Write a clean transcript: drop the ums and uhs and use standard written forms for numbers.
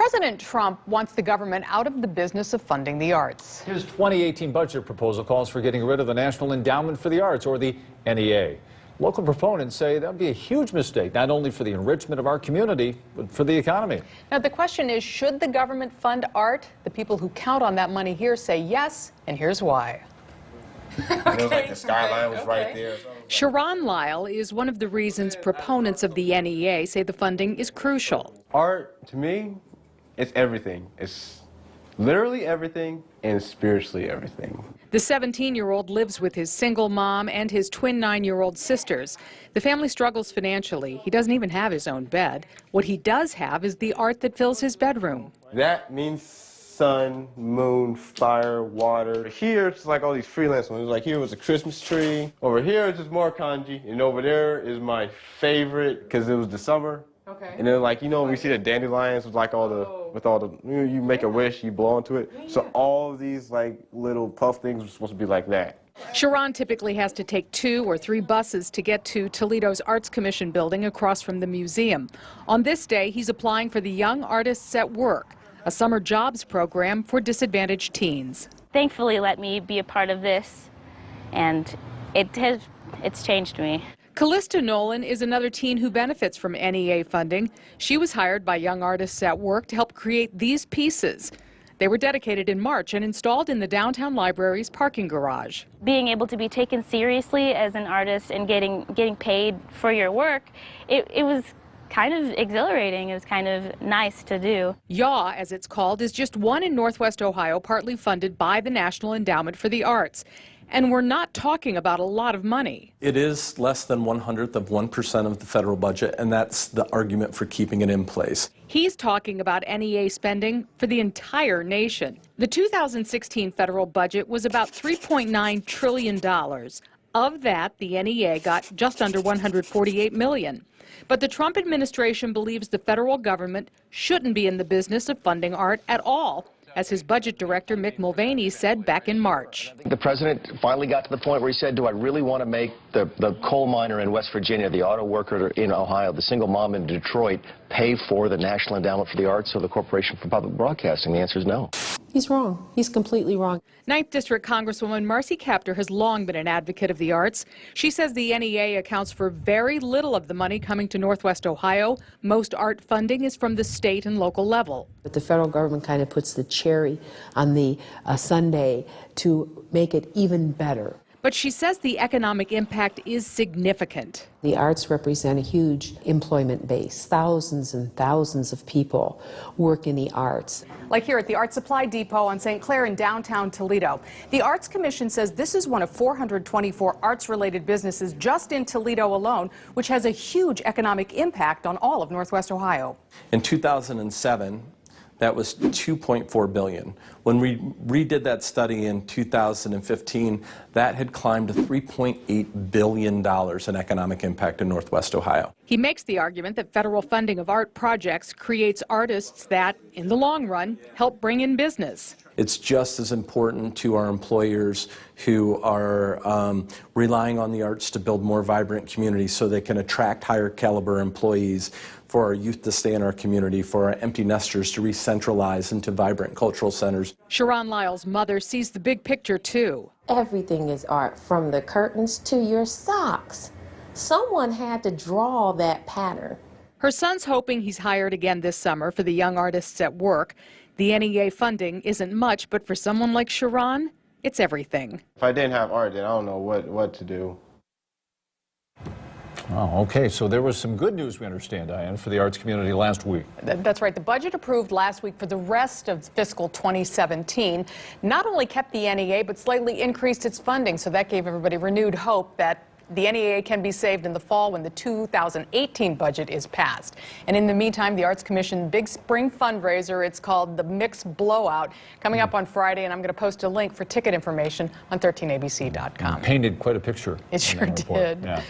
President Trump wants the government out of the business of funding the arts. His 2018 budget proposal calls for getting rid of the National Endowment for the Arts, or the NEA. Local proponents say that would be a huge mistake, not only for the enrichment of our community, but for the economy. Now, the question is, should the government fund art? The people who count on that money here say yes, and here's why. It was like the skyline was right there. Sharon Lyle is one of the reasons proponents of the NEA say the funding is crucial. Art, to me, it's everything. It's literally everything and spiritually everything. The 17-year-old lives with his single mom and his twin 9-year-old sisters. The family struggles financially. He doesn't even have his own bed. What he does have is the art that fills his bedroom. That means sun, moon, fire, water. Here, it's like all these freelance ones. Like here was a Christmas tree. Over here, it's just more kanji. And over there is my favorite, because it was the summer. Okay. And then, like, you know, we see the dandelions with like all the, you make a wish, you blow into it. So all of these like little puff things were supposed to be like that. Sharon typically has to take 2 or 3 buses to get to Toledo's Arts Commission building across from the museum. On this day, he's applying for the Young Artists at Work, a summer jobs program for disadvantaged teens. Thankfully let me be a part of this, and it's changed me. Callista Nolan is another teen who benefits from NEA funding. She was hired by Young Artists at Work to help create these pieces. They were dedicated in March and installed in the downtown library's parking garage. Being able to be taken seriously as an artist and getting paid for your work, it was kind of exhilarating. It was kind of nice to do. YAW, as it's called, is just one in Northwest Ohio, partly funded by the National Endowment for the Arts. And we're not talking about a lot of money. It is less than 1/100 of 1% of the federal budget, and that's the argument for keeping it in place. He's talking about NEA spending for the entire nation. The 2016 federal budget was about $3.9 trillion. Of that, the NEA got just under $148 million. But the Trump administration believes the federal government shouldn't be in the business of funding art at all, as his budget director, Mick Mulvaney, said back in March. The president finally got to the point where he said, do I really want to make the coal miner in West Virginia, the auto worker in Ohio, the single mom in Detroit pay for the National Endowment for the Arts or the Corporation for Public Broadcasting? The answer is no. He's wrong. He's completely wrong. 9th District Congresswoman Marcy Kaptur has long been an advocate of the arts. She says the NEA accounts for very little of the money coming to Northwest Ohio. Most art funding is from the state and local level. But the federal government kind of puts the cherry on the sundae to make it even better. But she says the economic impact is significant. The arts represent a huge employment base. Thousands and thousands of people work in the arts. Like here at the Art Supply Depot on St. Clair in downtown Toledo. The Arts Commission says this is one of 424 arts-related businesses just in Toledo alone, which has a huge economic impact on all of Northwest Ohio. In 2007, that was $2.4 billion. When we redid that study in 2015, that had climbed to $3.8 billion in economic impact in Northwest Ohio. He makes the argument that federal funding of art projects creates artists that, in the long run, help bring in business. It's just as important to our employers who are relying on the arts to build more vibrant communities so they can attract higher caliber employees, for our youth to stay in our community, for our empty nesters to re-centralize into vibrant cultural centers. Sharon Lyle's mother sees the big picture, too. Everything is art, from the curtains to your socks. Someone had to draw that pattern. Her son's hoping he's hired again this summer for the Young Artists at Work. The NEA funding isn't much, but for someone like Sharon, it's everything. If I didn't have art, then I don't know what to do. Oh, okay, so there was some good news, we understand, Diane, for the arts community last week. That's right. The budget approved last week for the rest of fiscal 2017 not only kept the NEA, but slightly increased its funding. So that gave everybody renewed hope that the NEA can be saved in the fall when the 2018 budget is passed. And in the meantime, the Arts Commission big spring fundraiser, it's called the Mix Blowout, coming up on Friday, and I'm going to post a link for ticket information on 13abc.com. Painted quite a picture. It sure did. Yeah.